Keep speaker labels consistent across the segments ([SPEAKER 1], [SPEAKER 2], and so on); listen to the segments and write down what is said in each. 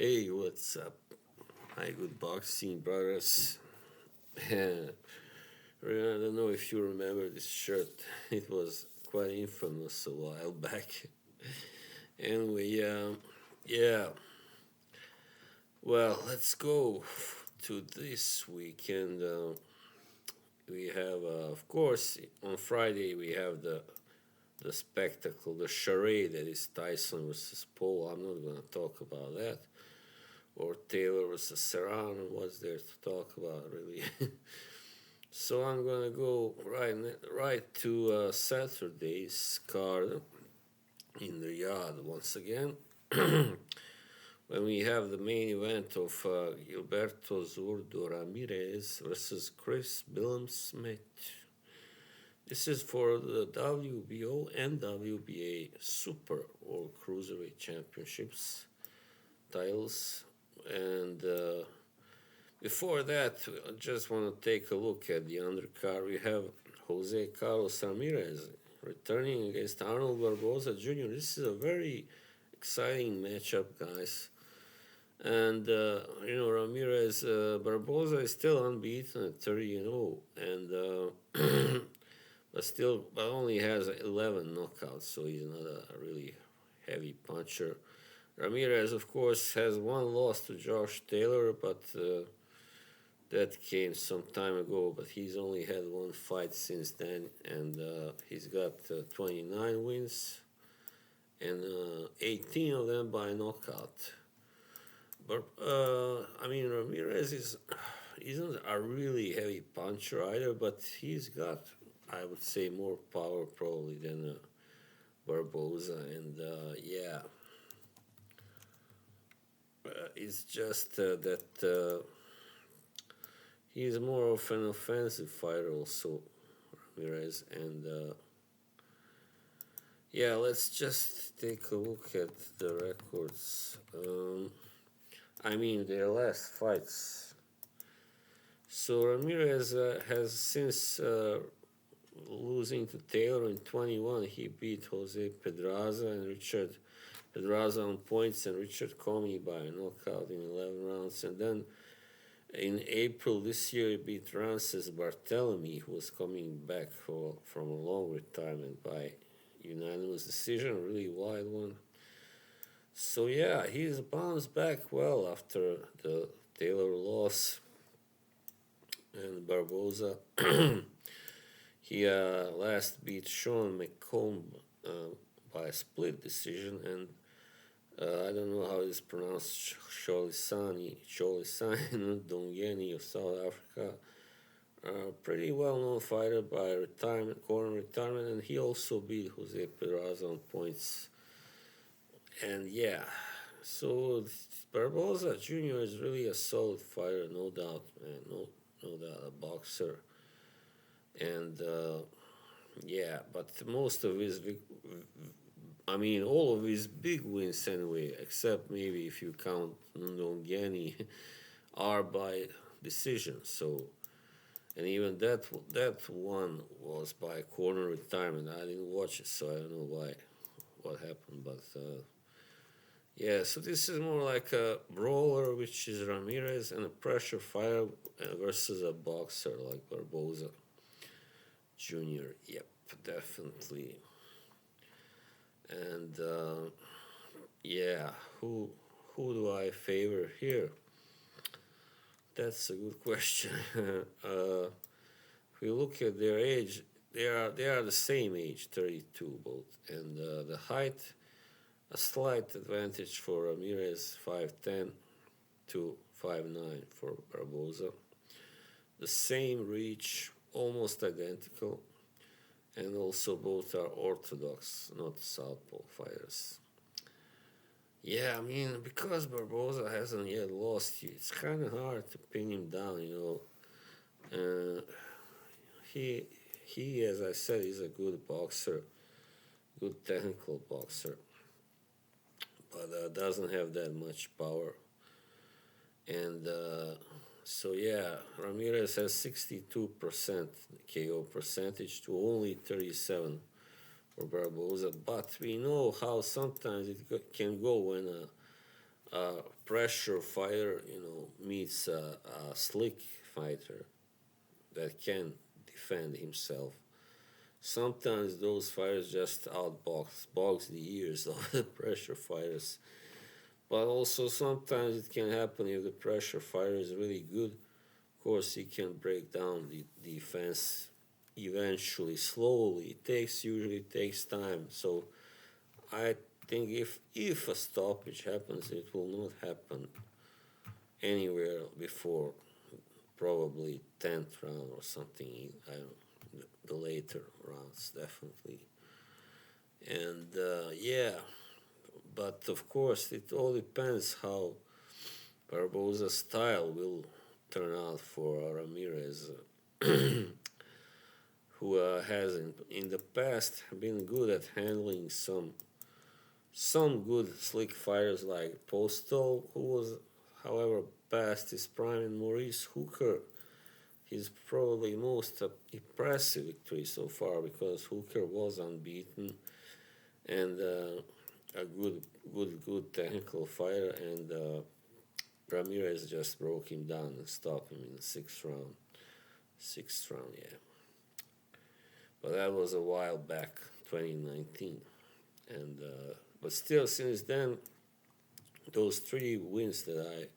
[SPEAKER 1] Hey, what's up? Hi, good boxing brothers. I don't know if you remember this shirt. It was quite infamous a while back. Anyway, yeah. Well, let's go to this weekend. We have, of course, on Friday we have the spectacle, the charade that is Tyson versus Paul. I'm not gonna talk about that. Or Taylor versus Serrano. What's there to talk about, really? So I'm gonna go right to Saturday's card in the yard once again. When we have the main event of Gilberto Zurdo Ramirez versus Chris Billam Smith. This is for the WBO and WBA Super World Cruiserweight Championships titles. And before that, I just want to take a look at the undercard. We have Jose Carlos Ramirez returning against Arnold Barboza Jr. This is a very exciting matchup, guys. And Ramirez Barboza is still unbeaten at 30-0, and but only has 11 knockouts, so he's not a really heavy puncher. Ramirez, of course, has one loss to Josh Taylor, but that came some time ago. But he's only had one fight since then, and he's got 29 wins, and 18 of them by knockout. But Ramirez isn't a really heavy puncher either, but he's got, I would say, more power probably than Barboza, and yeah. It's just that he's more of an offensive fighter also, Ramirez, and yeah, let's just take a look at the records. Their last fights. So Ramirez has since losing to Taylor in 21, he beat Jose Pedraza and Richard Pedraza on points and Richard Comey by a knockout in 11 rounds. And then in April this year, he beat Francis Barthélemy, who was coming back from a long retirement by unanimous decision, a really wide one. So yeah, he's bounced back well after the Taylor loss. And Barboza, he last beat Sean McComb by a split decision, and I don't know how it's pronounced, Cholisani Dongeni of South Africa. Pretty well-known fighter by corner retirement, and he also beat Jose Pedraza on points. And yeah, so Barboza Jr. is really a solid fighter, no doubt, man, no doubt, a boxer. And yeah, but most of his all of his big wins anyway, except maybe if you count Ndongeni, are by decision. So, and even that one was by corner retirement. I didn't watch it, so I don't know what happened. But yeah, so this is more like a brawler, which is Ramirez, and a pressure fighter versus a boxer like Barboza Jr. Yep, definitely. And yeah, who do I favor here? That's a good question. If we look at their age, they are the same age, 32 both, and the height, a slight advantage for Ramirez, 5'10" to 5'9" for Barboza. The same reach, almost identical. And also both are orthodox, not southpaw fighters. Yeah, because Barboza hasn't yet lost, it's kind of hard to pin him down, He, as I said, is a good boxer, good technical boxer, but doesn't have that much power. And so yeah, Ramirez has 62% KO percentage to only 37 for Barboza. But we know how sometimes it can go when pressure fighter, meets a slick fighter that can defend himself. Sometimes those fighters just box the ears of the pressure fighters. But also sometimes it can happen if the pressure fighter is really good. Of course, he can break down the defense eventually, slowly. Usually takes time. So I think if a stoppage happens, it will not happen anywhere before probably 10th round or something. I don't, the later rounds definitely. And yeah, but of course it all depends how Barboza's style will turn out for Ramirez, who has in the past been good at handling some good slick fighters like Postal, who was, however, past his prime, and Maurice Hooker. His probably most impressive victory so far because Hooker was unbeaten and a good technical fighter, and Ramirez just broke him down and stopped him in the sixth round. Sixth round, yeah. But that was a while back, 2019, and but still, since then, those three wins that I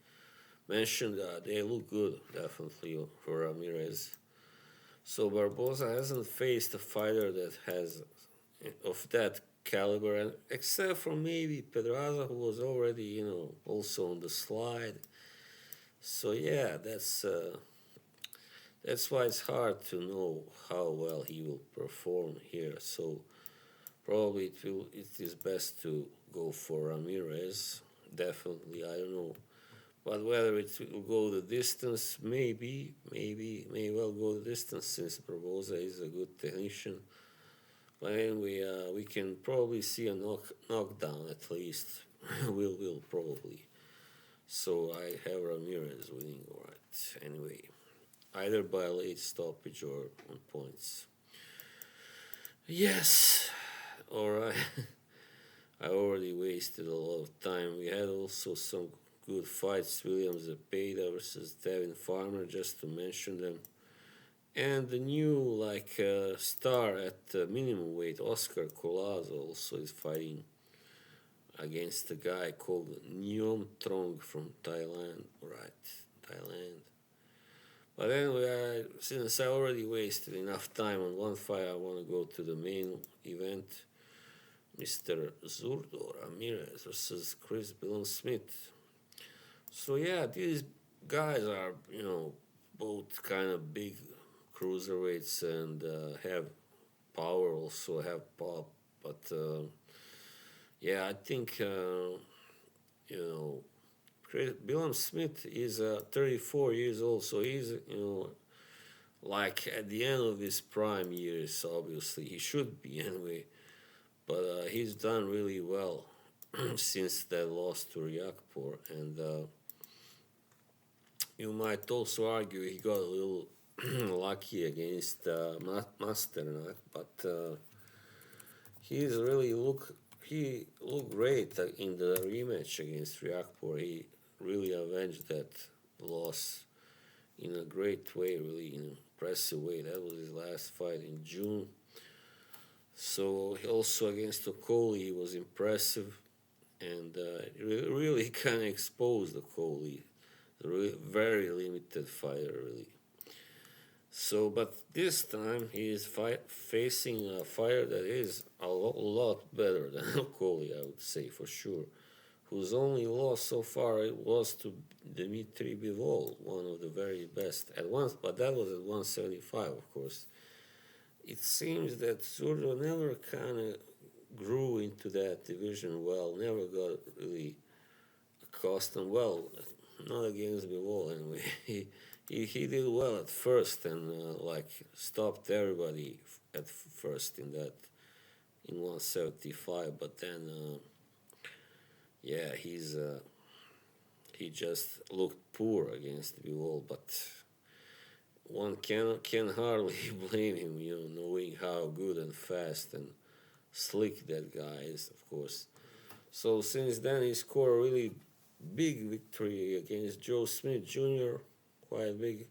[SPEAKER 1] mentioned, they look good, definitely, for Ramirez. So Barboza hasn't faced a fighter that has of that caliber, and except for maybe Pedraza, who was already, also on the slide. So yeah, that's why it's hard to know how well he will perform here. So probably it is best to go for Ramirez. Definitely, I don't know. But whether it will go the distance, may well go the distance since Barboza is a good technician. But anyway, we can probably see a knockdown at least. Will probably. So I have Ramirez winning, alright. Anyway, either by a late stoppage or on points. Yes, alright. I already wasted a lot of time. We had also some good fights. William Zepeda versus Devin Farmer, just to mention them. And the new star at minimum weight, Oscar Colazo, also is fighting against a guy called Nyom Trong from Thailand. Right, Thailand. But anyway, since I already wasted enough time on one fight, I want to go to the main event. Mr. Zurdo Ramirez versus Chris Billam Smith. So yeah, these guys are, both kind of big cruiserweights and have power, also have pop. But yeah, I think, Billam Smith is 34 years old, so he's, like at the end of his prime years, obviously. He should be anyway. But he's done really well since that loss to Ryakpor, and you might also argue he got a little lucky against Masternak, but he looked great in the rematch against Ryakpor. He really avenged that loss in a great way, really in an impressive way. That was his last fight in June. So also against Okoli, he was impressive, and really kind of exposed Okoli, very limited fighter, really. So, but this time he is facing a fighter that is a lot better than Okoli, I would say for sure. Whose only loss so far was to Dmitry Bivol, one of the very best at once, but that was at 175, of course. It seems that Zurdo never kind of grew into that division well, never got really accustomed. Well, not against Bivol anyway. He did well at first and stopped everybody at first in 175, but then yeah, he just looked poor against Bivol, but one can hardly blame him, knowing how good and fast and slick that guy is, of course. So since then he scored really big victory against Joe Smith Jr., quite big,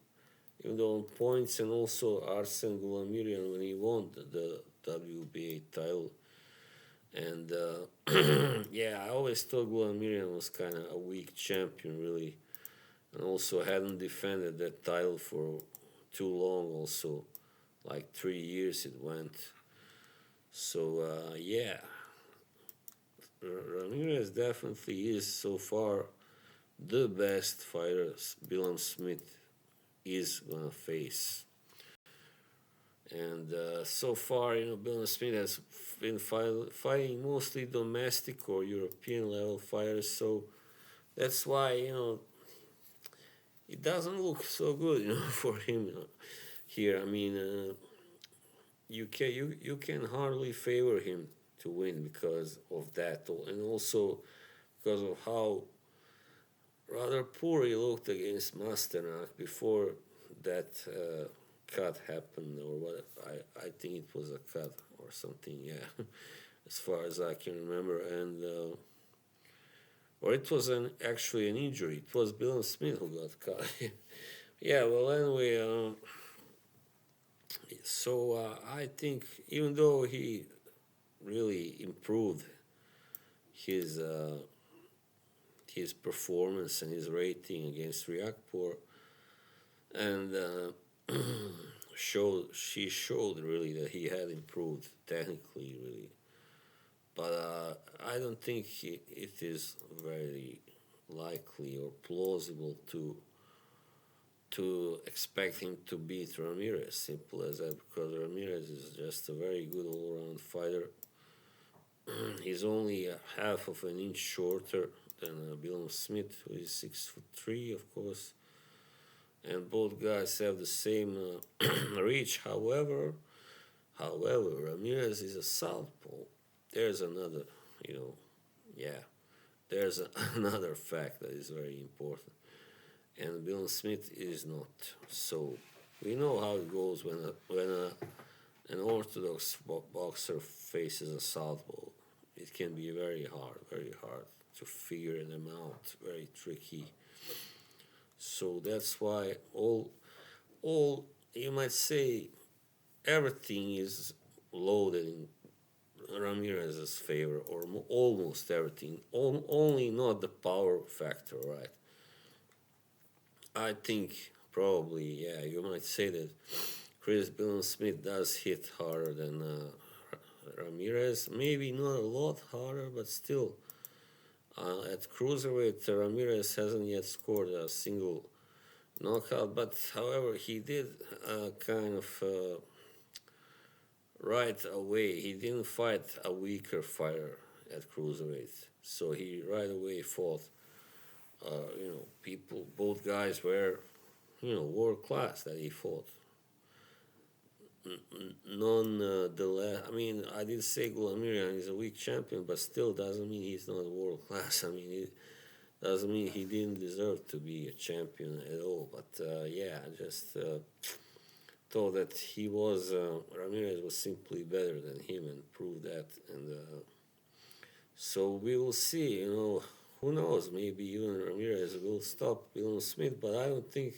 [SPEAKER 1] even though on points, and also Arsen Goulamirian when he won the WBA title. And yeah, I always thought Goulamirian was kind of a weak champion, really, and also hadn't defended that title for too long, also, like 3 years it went. So, yeah, Ramirez definitely is so far the best fighter Billam Smith is gonna face. And so far, Billam Smith has been fighting mostly domestic or European level fighters, so that's why it doesn't look so good, for him here. I mean, you can hardly favor him to win because of that, and also because of how rather poor he looked against Masternak before that cut happened, or what I think it was a cut or something. Yeah, as far as I can remember, and or it was actually an injury. It was Billam Smith who got cut. Yeah. Well, anyway, so I think even though he really improved his his performance and his rating against Riakpor, and showed really that he had improved technically, really. But I don't think it is very likely or plausible to expect him to beat Ramirez. Simple as that, because Ramirez is just a very good all-around fighter. He's only a half of an inch shorter than Billam Smith, who is 6'3", of course, and both guys have the same reach. However, Ramirez is a southpaw. There's another, yeah, there's another fact that is very important, and Billam Smith is not. So we know how it goes when an orthodox boxer faces a southpaw. It can be very hard to figure them out. Very tricky. So that's why all you might say everything is loaded in Ramirez's favor, or almost everything. Only not the power factor, right? I think probably, yeah, you might say that Chris Billam Smith does hit harder than Ramirez. Maybe not a lot harder, but still. At cruiserweight, Ramirez hasn't yet scored a single knockout, but however, he did kind of right away. He didn't fight a weaker fighter at cruiserweight, so he right away fought. People, both guys were, world class that he fought. Nonetheless, I mean, I did say Goulamirian is a weak champion, but still doesn't mean he's not world class. I mean, it doesn't mean he didn't deserve to be a champion at all. But yeah, I just thought that Ramirez was simply better than him and proved that. And so we will see. Who knows? Maybe even Ramirez will stop Billam Smith, but I don't think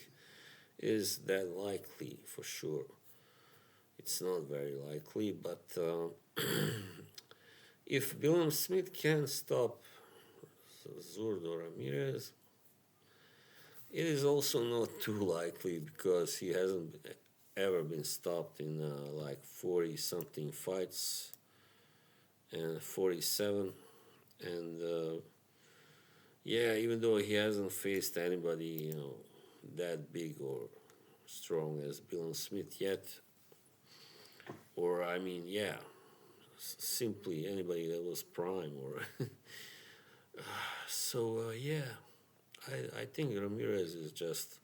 [SPEAKER 1] it is that likely for sure. It's not very likely, but if Billam Smith can stop Zurdo Ramirez, it is also not too likely because he hasn't ever been stopped in like 40 something fights and 47. And yeah, even though he hasn't faced anybody, that big or strong as Billam Smith yet, or I mean, yeah, simply anybody that was prime, or so yeah, I think Ramirez is just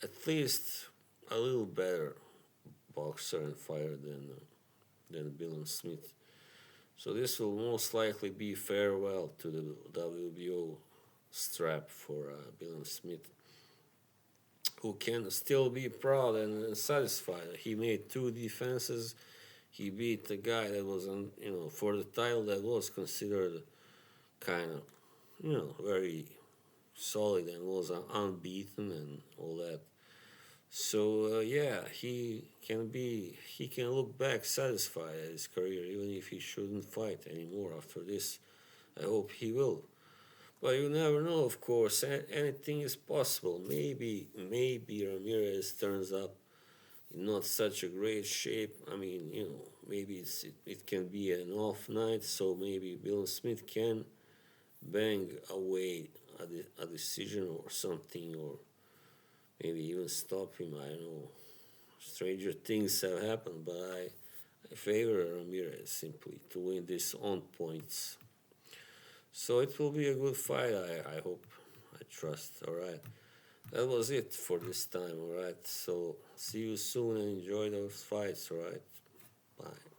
[SPEAKER 1] at least a little better boxer and fighter than Billam Smith. So this will most likely be farewell to the WBO strap for Billam Smith, who can still be proud and satisfied. He made 2 defenses. He beat the guy that was for the title that was considered kind of, very solid and was unbeaten and all that. So yeah, he can look back satisfied at his career, even if he shouldn't fight anymore after this. I hope he will. But you never know, of course. Anything is possible. Maybe Ramirez turns up in not such a great shape. I mean, maybe it can be an off night, so maybe Bill Smith can bang away a decision or something, or maybe even stop him. I don't know. Stranger things have happened, but I favor Ramirez simply to win this on points. So it will be a good fight, I hope. I trust. Alright. That was it for this time, alright? So see you soon and enjoy those fights, alright? Bye.